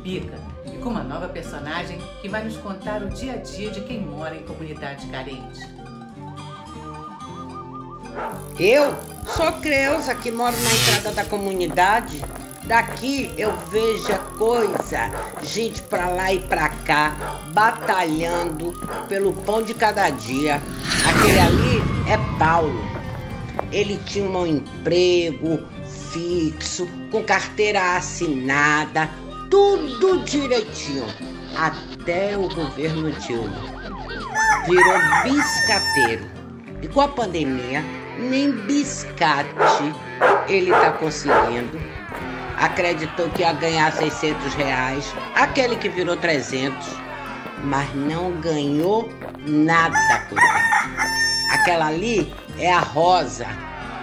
Pica e com uma nova personagem que vai nos contar o dia a dia de quem mora em comunidade carente. Eu sou Creuza, que moro na entrada da comunidade. Daqui eu vejo a coisa, gente pra lá e pra cá, batalhando pelo pão de cada dia. Aquele ali é Paulo. Ele tinha um emprego fixo, com carteira assinada, tudo direitinho, até o governo Dilma. Virou biscateiro. E com a pandemia, nem biscate ele tá conseguindo. Acreditou que ia ganhar R$600, aquele que virou 300, mas não ganhou nada, coitado. Aquela ali é a Rosa.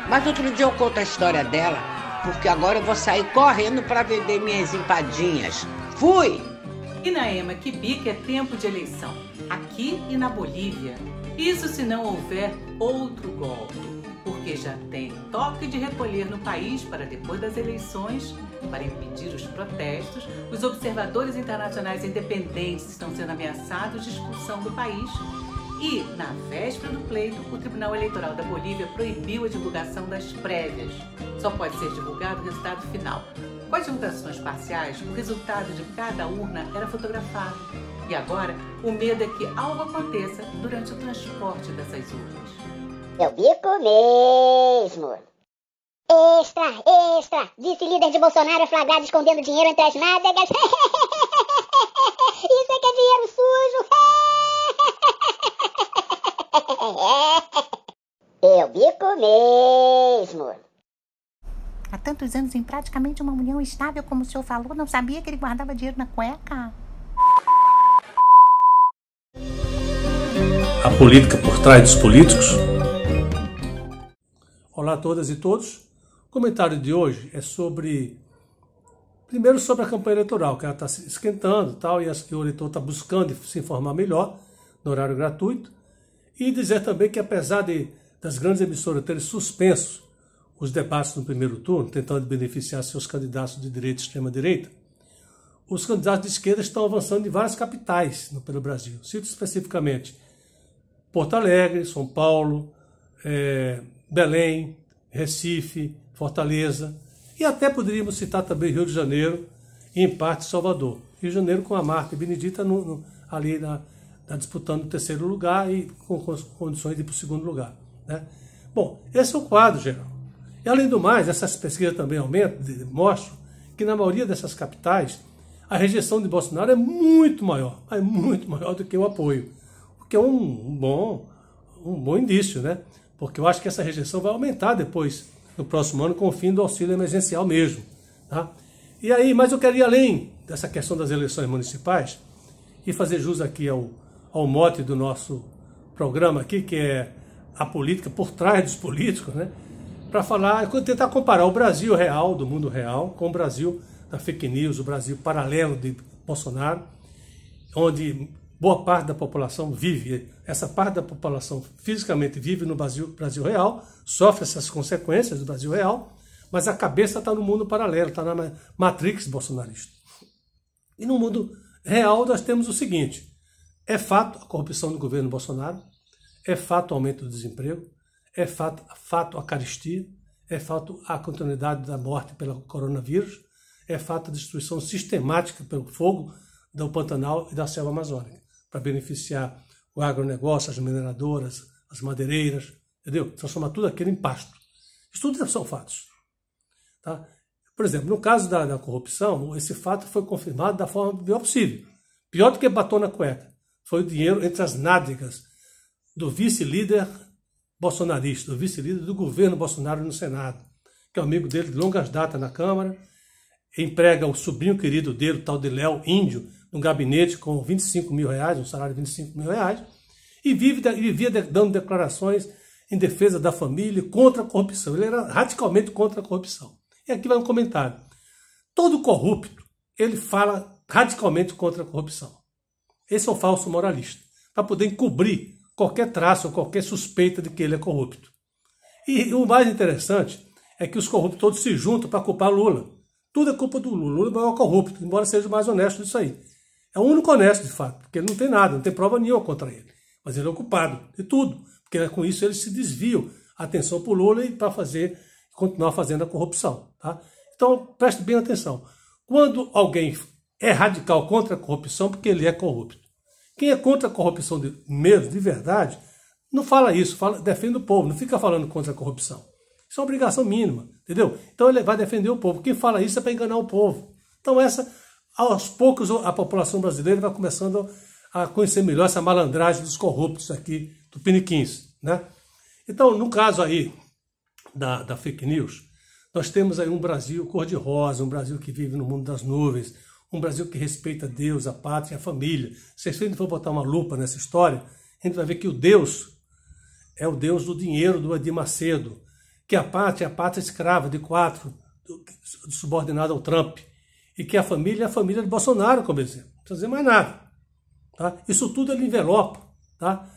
Mas outro dia eu conto a história dela, porque agora eu vou sair correndo para vender minhas empadinhas. Fui! E na Ema que Pica é tempo de eleição, aqui e na Bolívia. Isso se não houver outro golpe, porque já tem toque de recolher no país para depois das eleições, para impedir os protestos. Os observadores internacionais independentes estão sendo ameaçados de expulsão do país. E, na véspera do pleito, o Tribunal Eleitoral da Bolívia proibiu a divulgação das prévias. Só pode ser divulgado o resultado final. Com as votações parciais, o resultado de cada urna era fotografado. E agora, o medo é que algo aconteça durante o transporte dessas urnas. Eu bico mesmo. Extra, extra! Vice-líder de Bolsonaro é flagrado escondendo dinheiro entre as nádegas. Isso é que é dinheiro sujo. Eu bico mesmo. Há tantos anos em praticamente uma união estável, como o senhor falou, não sabia que ele guardava dinheiro na cueca? A política por trás dos políticos. Olá a todas e todos. O comentário de hoje é primeiro sobre a campanha eleitoral, que ela está se esquentando tal, e o eleitor está buscando se informar melhor no horário gratuito. E dizer também que apesar das grandes emissoras terem suspenso os debates no primeiro turno, tentando beneficiar seus candidatos de direita e extrema-direita, os candidatos de esquerda estão avançando em várias capitais pelo Brasil. Cito especificamente Porto Alegre, São Paulo, Belém, Recife, Fortaleza, e até poderíamos citar também Rio de Janeiro e, em parte, Salvador. Rio de Janeiro com a Marta e Benedita ali está disputando o terceiro lugar e com condições de ir para o segundo lugar, né? Bom, esse é o quadro geral. E, além do mais, essas pesquisas também mostram que, na maioria dessas capitais, a rejeição de Bolsonaro é muito maior do que o apoio, o que é um bom indício, né? Porque eu acho que essa rejeição vai aumentar depois, no próximo ano, com o fim do auxílio emergencial mesmo, tá? E aí, mas eu queria ir além dessa questão das eleições municipais e fazer jus aqui ao mote do nosso programa aqui, que é a política por trás dos políticos, né? Para tentar comparar o Brasil real, do mundo real, com o Brasil da fake news, o Brasil paralelo de Bolsonaro, onde boa parte da população vive, essa parte da população fisicamente vive no Brasil real, sofre essas consequências do Brasil real, mas a cabeça está no mundo paralelo, está na matrix bolsonarista. E no mundo real nós temos o seguinte: é fato a corrupção do governo Bolsonaro, é fato o aumento do desemprego, é fato a carestia, é fato a continuidade da morte pelo coronavírus, é fato a destruição sistemática pelo fogo do Pantanal e da selva amazônica, para beneficiar o agronegócio, as mineradoras, as madeireiras, entendeu? Transformar tudo aquilo em pasto. Isso tudo são fatos, tá? Por exemplo, no caso da corrupção, esse fato foi confirmado da forma pior possível. Pior do que batom na cueca. Foi o dinheiro entre as nádegas do vice-líder bolsonarista, do vice-líder do governo Bolsonaro no Senado, que é um amigo dele de longas datas na Câmara, emprega o sobrinho querido dele, o tal de Léo Índio, num gabinete com R$25 mil, um salário de R$25 mil, e vivia dando declarações em defesa da família e contra a corrupção. Ele era radicalmente contra a corrupção. E aqui vai um comentário. Todo corrupto, ele fala radicalmente contra a corrupção. Esse é o falso moralista, para poder encobrir qualquer traço ou qualquer suspeita de que ele é corrupto. E o mais interessante é que os corruptos todos se juntam para culpar Lula. Tudo é culpa do Lula. O Lula é o maior corrupto, embora seja o mais honesto disso aí. É o único honesto, de fato, porque ele não tem nada, não tem prova nenhuma contra ele. Mas ele é o culpado de tudo, porque com isso eles se desviam a atenção para o Lula e para continuar fazendo a corrupção. Tá? Então, preste bem atenção. Quando alguém é radical contra a corrupção, porque ele é corrupto. Quem é contra a corrupção mesmo, de verdade, não fala isso, defende o povo, não fica falando contra a corrupção. Isso é uma obrigação mínima, entendeu? Então ele vai defender o povo. Quem fala isso é para enganar o povo. Então aos poucos, a população brasileira vai começando a conhecer melhor essa malandragem dos corruptos aqui, do Piniquins, né? Então, no caso aí da fake news, nós temos aí um Brasil cor-de-rosa, um Brasil que vive no mundo das nuvens, um Brasil que respeita Deus, a pátria e a família. Se a gente for botar uma lupa nessa história, a gente vai ver que o Deus é o Deus do dinheiro do Edir Macedo, que a pátria é a pátria escrava de 4, subordinada ao Trump, e que a família é a família de Bolsonaro, como exemplo. Não precisa dizer mais nada. Tá? Isso tudo ele envelopa, tá?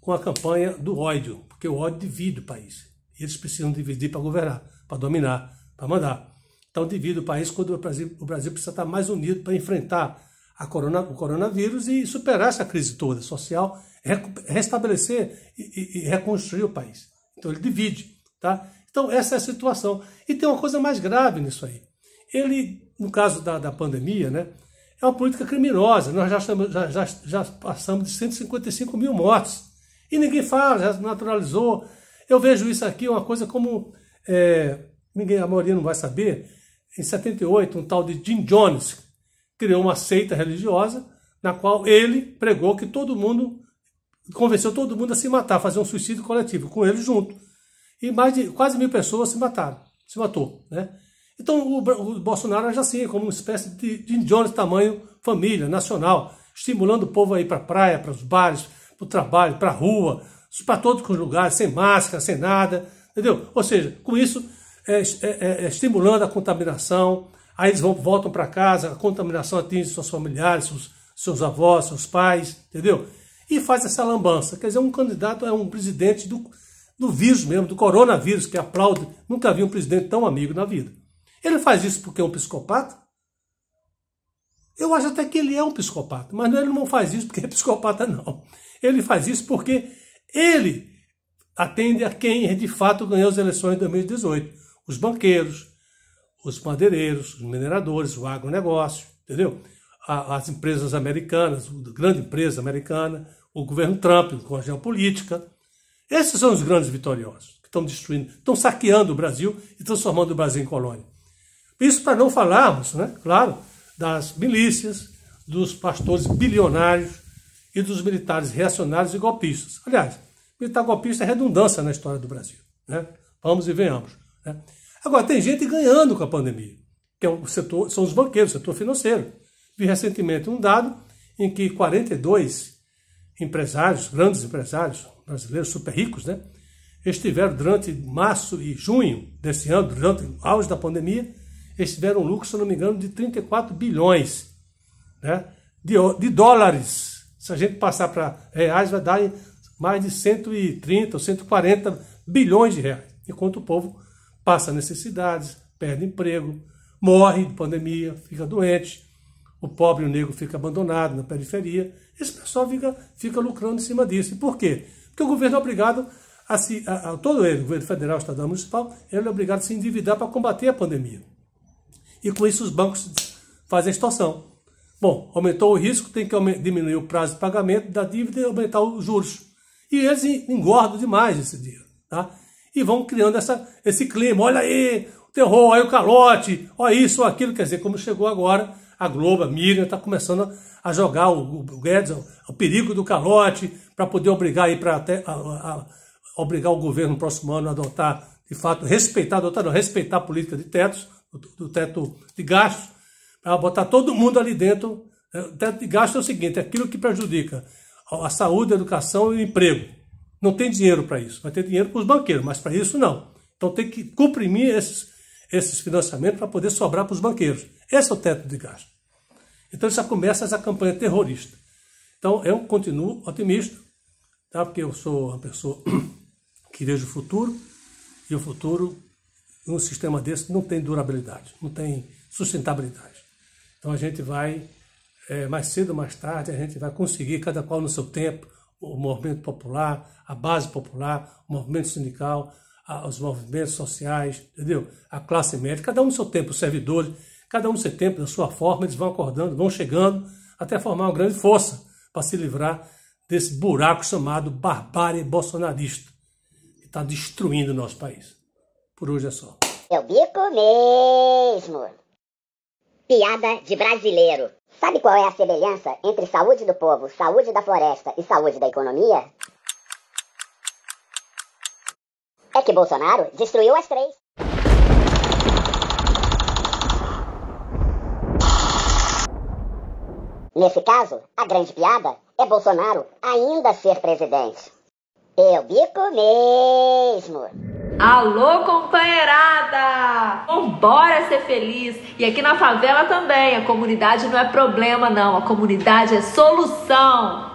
Com a campanha do ódio, porque o ódio divide o país. Eles precisam dividir para governar, para dominar, para mandar. Então divide o país quando o Brasil precisa estar mais unido para enfrentar o coronavírus e superar essa crise toda social, restabelecer e reconstruir o país. Então ele divide. Tá? Então essa é a situação. E tem uma coisa mais grave nisso aí. Ele, no caso da pandemia, né, é uma política criminosa. Nós já passamos de 155 mil mortes. E ninguém fala, já naturalizou. Eu vejo isso aqui uma coisa como... a maioria não vai saber. Em 78, um tal de Jim Jones criou uma seita religiosa na qual ele pregou que convenceu todo mundo a se matar, fazer um suicídio coletivo, com ele junto. E mais de quase 1.000 pessoas se matou, né? Então o Bolsonaro age assim, como uma espécie de Jim Jones tamanho família, nacional, estimulando o povo a ir para a praia, para os bares, para o trabalho, para a rua, para todos os lugares, sem máscara, sem nada, entendeu? Ou seja, com isso, estimulando a contaminação, aí eles voltam para casa, a contaminação atinge seus familiares, seus avós, seus pais, entendeu? E faz essa lambança. Quer dizer, um candidato é um presidente do vírus mesmo, do coronavírus, que aplaude. Nunca vi um presidente tão amigo na vida. Ele faz isso porque é um psicopata? Eu acho até que ele é um psicopata, mas ele não faz isso porque é psicopata, não. Ele faz isso porque ele atende a quem de fato ganhou as eleições de 2018. Os banqueiros, os madeireiros, os mineradores, o agronegócio, entendeu? As empresas americanas, a grande empresa americana, o governo Trump com a geopolítica. Esses são os grandes vitoriosos, que estão destruindo, estão saqueando o Brasil e transformando o Brasil em colônia. Isso para não falarmos, né, claro, das milícias, dos pastores bilionários e dos militares reacionários e golpistas. Aliás, militar golpista é redundância na história do Brasil, né? Vamos e venhamos, né? Agora, tem gente ganhando com a pandemia, que é o setor, são os banqueiros, o setor financeiro. Vi recentemente um dado em que 42 empresários, grandes empresários brasileiros, super ricos, né, estiveram durante março e junho desse ano, durante o auge da pandemia, eles tiveram um lucro, se não me engano, de 34 bilhões, né, de dólares. Se a gente passar para reais, vai dar mais de 130 ou 140 bilhões de reais. Enquanto o povo passa necessidades, perde emprego, morre de pandemia, fica doente, o pobre e o negro fica abandonado na periferia. Esse pessoal fica lucrando em cima disso. E por quê? Porque o governo é obrigado todo ele, o governo federal, estadual, municipal, ele é obrigado a se endividar para combater a pandemia. E com isso os bancos fazem a extorsão. Bom, aumentou o risco, tem que diminuir o prazo de pagamento da dívida e aumentar os juros. E eles engordam demais esse dinheiro, tá? E vão criando esse clima, olha aí, o terror, olha o calote, olha isso ou aquilo. Quer dizer, como chegou agora, a Globo, a Miriam, está começando a jogar o Guedes, o perigo do calote, para poder obrigar obrigar o governo no próximo ano a adotar, de fato, respeitar a política de tetos, do teto de gastos, para botar todo mundo ali dentro. O teto de gastos é o seguinte, é aquilo que prejudica a saúde, a educação e o emprego. Não tem dinheiro para isso. Vai ter dinheiro para os banqueiros, mas para isso não. Então tem que comprimir esses financiamentos para poder sobrar para os banqueiros. Esse é o teto de gasto. Então já começa essa campanha terrorista. Então eu continuo otimista, tá? Porque eu sou uma pessoa que vejo o futuro, e o futuro, num sistema desse, não tem durabilidade, não tem sustentabilidade. Então a gente vai, mais cedo ou mais tarde, a gente vai conseguir, cada qual no seu tempo, o movimento popular, a base popular, o movimento sindical, os movimentos sociais, entendeu? A classe média, cada um no seu tempo, os servidores, cada um no seu tempo, da sua forma, eles vão acordando, vão chegando, até formar uma grande força para se livrar desse buraco chamado barbárie bolsonarista, que está destruindo o nosso país. Por hoje é só. Eu bico mesmo. Piada de brasileiro. Sabe qual é a semelhança entre saúde do povo, saúde da floresta e saúde da economia? É que Bolsonaro destruiu as três. Nesse caso, a grande piada é Bolsonaro ainda ser presidente. Eu bico mesmo. Alô, companheirada! Vambora ser feliz! E aqui na favela também, a comunidade não é problema não, a comunidade é solução!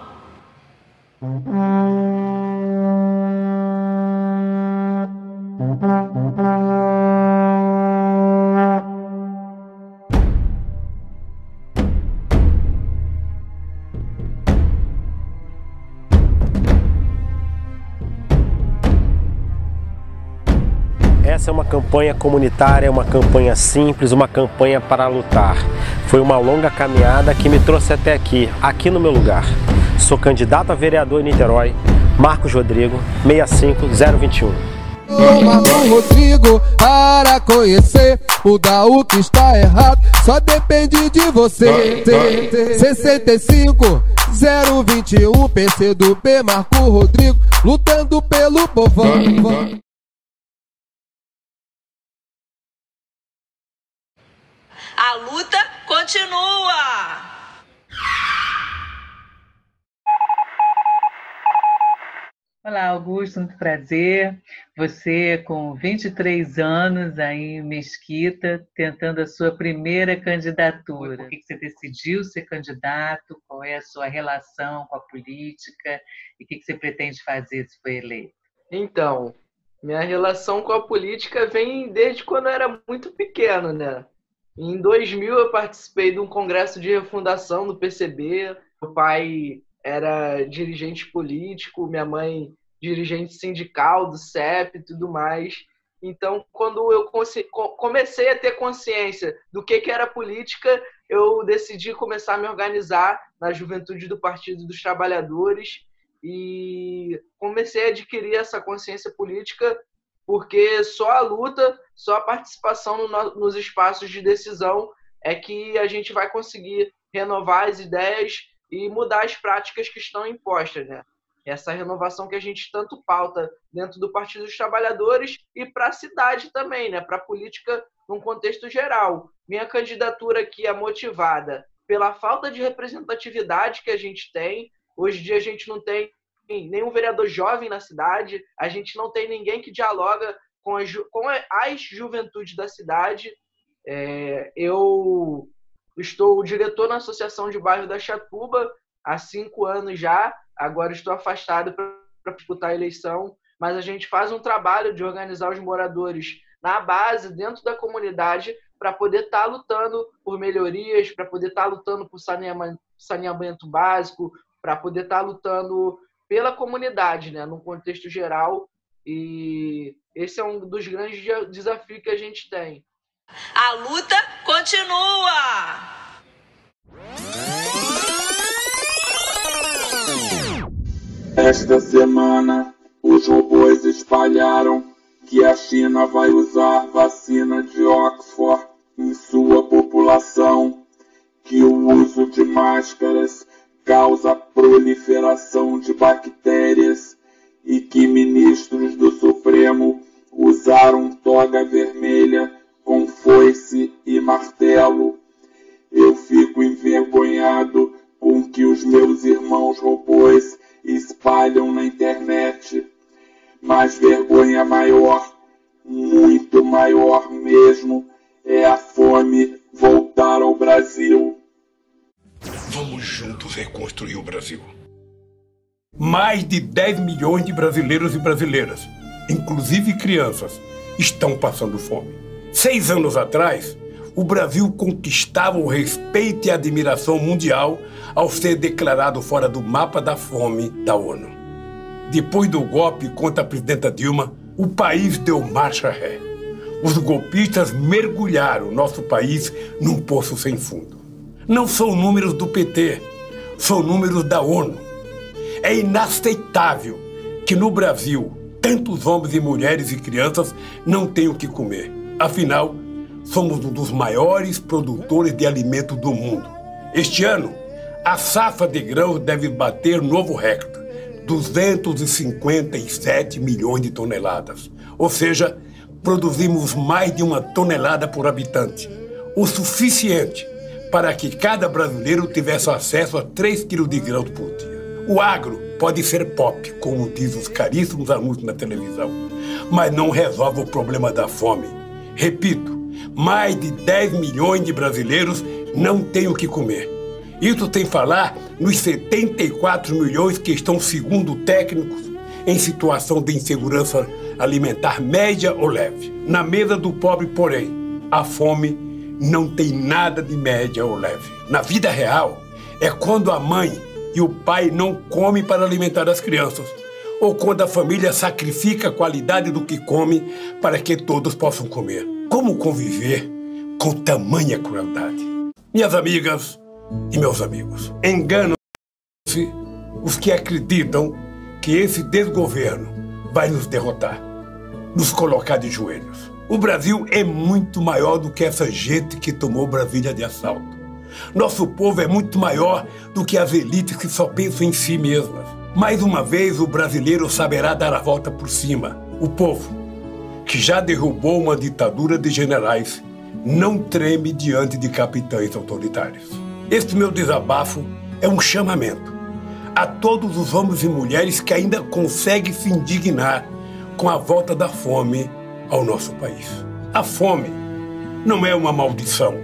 Essa é uma campanha comunitária, uma campanha simples, uma campanha para lutar. Foi uma longa caminhada que me trouxe até aqui no meu lugar. Sou candidato a vereador em Niterói, Marcos Rodrigo, 65021. Marcos Rodrigo, para conhecer, mudar o que está errado, só depende de você. 65021, PCdoB, Marcos Rodrigo, lutando pelo povão. A luta continua! Olá, Augusto, muito prazer. Você com 23 anos aí em Mesquita, tentando a sua primeira candidatura. Por que você decidiu ser candidato? Qual é a sua relação com a política? E o que você pretende fazer se for eleito? Então, minha relação com a política vem desde quando eu era muito pequeno, né? Em 2000 eu participei de um congresso de refundação do PCB. Meu pai era dirigente político, minha mãe dirigente sindical do CEP e tudo mais. Então, quando eu comecei a ter consciência do que era política, eu decidi começar a me organizar na juventude do Partido dos Trabalhadores e comecei a adquirir essa consciência política porque só a luta, só a participação nos espaços de decisão é que a gente vai conseguir renovar as ideias e mudar as práticas que estão impostas, né? Essa renovação que a gente tanto pauta dentro do Partido dos Trabalhadores e para a cidade também, né? Para a política num contexto geral. Minha candidatura aqui é motivada pela falta de representatividade que a gente tem. Hoje em dia a gente não tem nenhum vereador jovem na cidade, a gente não tem ninguém que dialoga com as juventudes da cidade. Eu estou diretor na Associação de Bairro da Chatuba há 5 anos já, agora estou afastado para disputar a eleição, mas a gente faz um trabalho de organizar os moradores na base, dentro da comunidade, para poder estar lutando por melhorias, para poder estar lutando por saneamento básico, para poder estar lutando pela comunidade, né, num contexto geral, e esse é um dos grandes desafios que a gente tem. A luta continua! Esta semana, os robôs espalharam que a China vai usar vacina de Oxford em sua população, que o uso de máscaras causa proliferação de bactérias e que ministros do Supremo usaram toga vermelha com foice e martelo. Eu fico envergonhado com o que os meus irmãos robôs espalham na internet. Mas vergonha maior, muito maior mesmo, é a fome voltar ao Brasil. Vamos juntos reconstruir o Brasil. Mais de 10 milhões de brasileiros e brasileiras, inclusive crianças, estão passando fome. 6 anos atrás, o Brasil conquistava o respeito e a admiração mundial ao ser declarado fora do mapa da fome da ONU. Depois do golpe contra a presidenta Dilma, o país deu marcha ré. Os golpistas mergulharam nosso país num poço sem fundo. Não são números do PT, são números da ONU. É inaceitável que no Brasil tantos homens e mulheres e crianças não tenham o que comer. Afinal, somos um dos maiores produtores de alimentos do mundo. Este ano, a safra de grãos deve bater novo recorde, 257 milhões de toneladas. Ou seja, produzimos mais de 1 tonelada por habitante, o suficiente para que cada brasileiro tivesse acesso a 3 quilos de grãos por dia. O agro pode ser pop, como diz os caríssimos anúncios na televisão, mas não resolve o problema da fome. Repito, mais de 10 milhões de brasileiros não têm o que comer. Isso sem falar nos 74 milhões que estão, segundo técnicos, em situação de insegurança alimentar média ou leve. Na mesa do pobre, porém, a fome não tem nada de média ou leve. Na vida real, é quando a mãe e o pai não comem para alimentar as crianças, ou quando a família sacrifica a qualidade do que come para que todos possam comer. Como conviver com tamanha crueldade? Minhas amigas e meus amigos, enganam-se os que acreditam que esse desgoverno vai nos derrotar, nos colocar de joelhos. O Brasil é muito maior do que essa gente que tomou Brasília de assalto. Nosso povo é muito maior do que as elites que só pensam em si mesmas. Mais uma vez, o brasileiro saberá dar a volta por cima. O povo, que já derrubou uma ditadura de generais, não treme diante de capitães autoritários. Este meu desabafo é um chamamento a todos os homens e mulheres que ainda conseguem se indignar com a volta da fome ao nosso país. A fome não é uma maldição,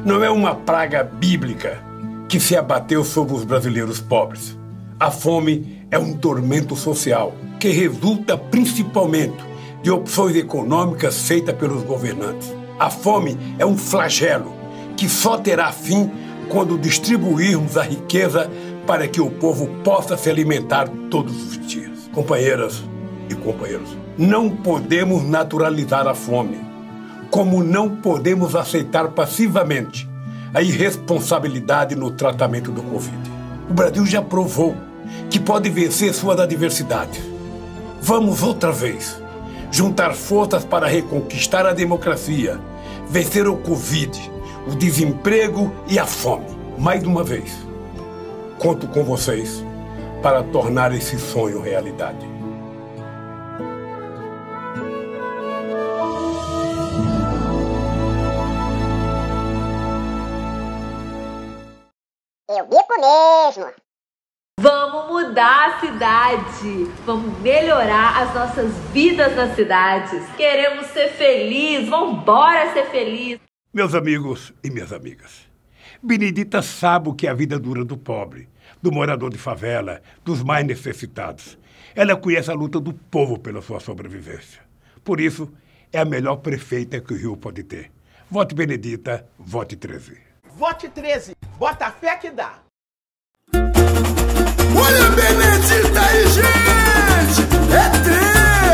não é uma praga bíblica que se abateu sobre os brasileiros pobres. A fome é um tormento social que resulta principalmente de opções econômicas feitas pelos governantes. A fome é um flagelo que só terá fim quando distribuirmos a riqueza para que o povo possa se alimentar todos os dias. Companheiras e companheiros, não podemos naturalizar a fome, como não podemos aceitar passivamente a irresponsabilidade no tratamento do Covid. O Brasil já provou que pode vencer suas adversidades. Vamos outra vez juntar forças para reconquistar a democracia, vencer o Covid, o desemprego e a fome. Mais uma vez, conto com vocês para tornar esse sonho realidade. Eu bico mesmo. Vamos mudar a cidade, vamos melhorar as nossas vidas nas cidades. Queremos ser felizes, vamos embora ser felizes. Meus amigos e minhas amigas, Benedita sabe o que é a vida dura do pobre, do morador de favela, dos mais necessitados. Ela conhece a luta do povo pela sua sobrevivência. Por isso, é a melhor prefeita que o Rio pode ter. Vote Benedita, vote 13. Vote 13, bota a fé que dá. Olha a Benedita aí, gente! É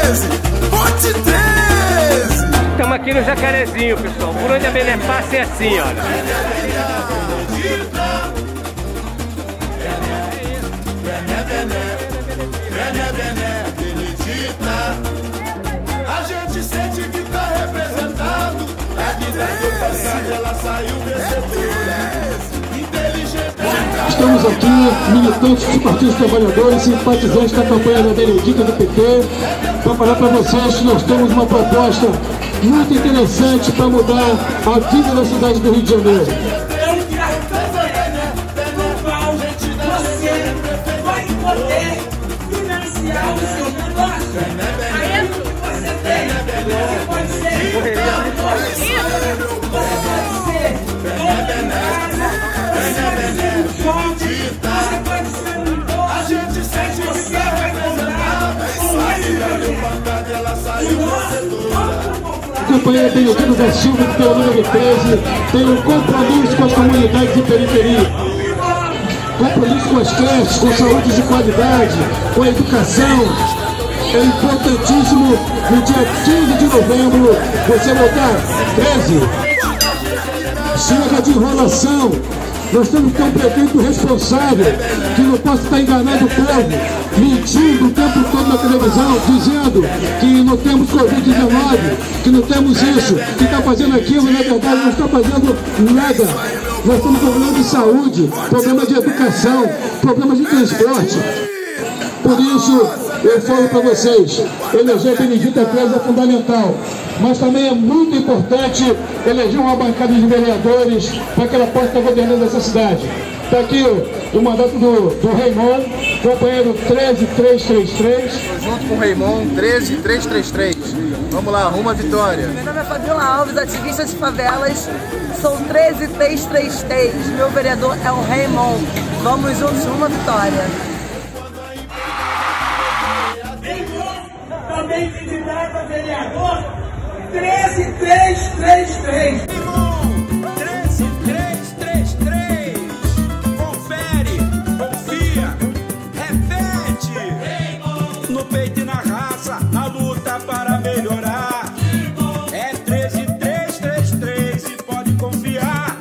13! Vote 13! Estamos aqui no Jacarezinho, pessoal. Por onde a Bené passa é assim, olha. A gente sente que tá representado. A vida do passado, ela saiu vencedora. Estamos aqui, militantes dos partidos trabalhadores, simpatizantes da campanha da Benedita do PT, para falar para vocês que nós temos uma proposta muito interessante para mudar a vida da cidade do Rio de Janeiro. Você vai poder financiar o seu negócio. Aí é tudo que você tem. Você pode ser a gente sente que tá representado. Ela saiu vencedora. companheira Benedita da Silva, que tem o número 13, tem um compromisso com as comunidades de periferia. Compromisso com as creches, com saúde de qualidade, com a educação. É importantíssimo no dia 15 de novembro você votar 13. Chega de enrolação. Nós temos que ter um prefeito responsável, que não possa estar enganando o povo, mentindo o tempo todo na televisão, dizendo que não temos Covid-19, que não temos isso, que está fazendo aquilo, na verdade não está fazendo nada. Nós temos problemas de saúde, problemas de educação, problemas de transporte. Por isso, eu falo para vocês, eleger a Benedita Cruz é fundamental, mas também é muito importante eleger uma bancada de vereadores para que ela possa estar governando essa cidade. Está aqui o mandato do Raimon, companheiro 13333. Junto com o Raimon, 13333. Vamos lá, rumo à vitória. Meu nome é Fabiola Alves, ativista de favelas. Sou 13333. Meu vereador é o Raimon. Vamos juntos rumo à vitória. Também candidato a vereador 13333. 13333. Confere, confia, repete. No peito e na raça, na luta para melhorar. É 13333 e pode confiar.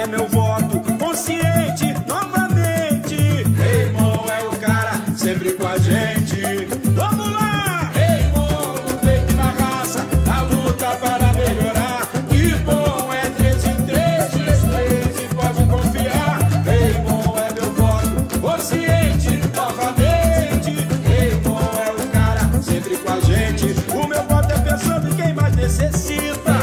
É meu voto consciente novamente. Raimon é o cara sempre com a gente. Vamos lá! Para melhorar, que bom é 13333 e pode confiar. Raimon é meu voto consciente novamente. Raimon é o cara sempre com a gente. O meu voto é pensando em quem mais necessita.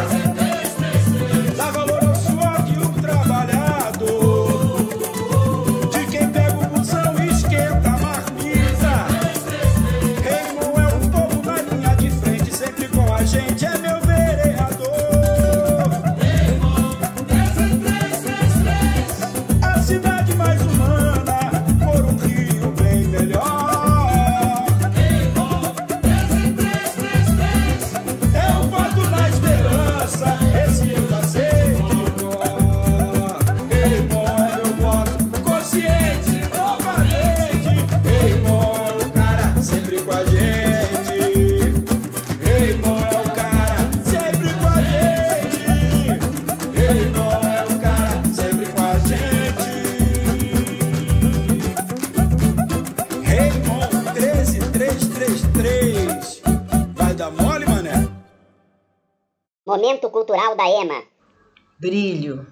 Dá valor ao suor de um trabalhador, de quem pega o busão e esquenta a marmita. Raimon é o povo na linha de frente, sempre com a gente. É meu cidade mais humana, por um Rio bem melhor. É o voto na esperança, esse eu já sei de cor. Raimon é meu voto consciente novamente. Raimon é o cara sempre com a gente. Raimon é o cara sempre com a gente. Raimon é o cara sempre com a gente. Raimon 13333. Vai dar mole, mané? Momento cultural da EMA. Brilho.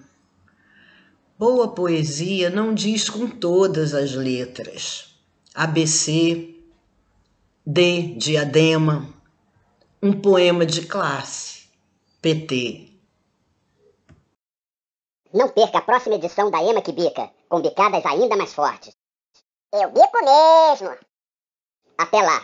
Boa poesia não diz com todas as letras. ABC, D, diadema, um poema de classe, PT. Não perca a próxima edição da EMA que bica, com bicadas ainda mais fortes. Eu bico mesmo! Até lá!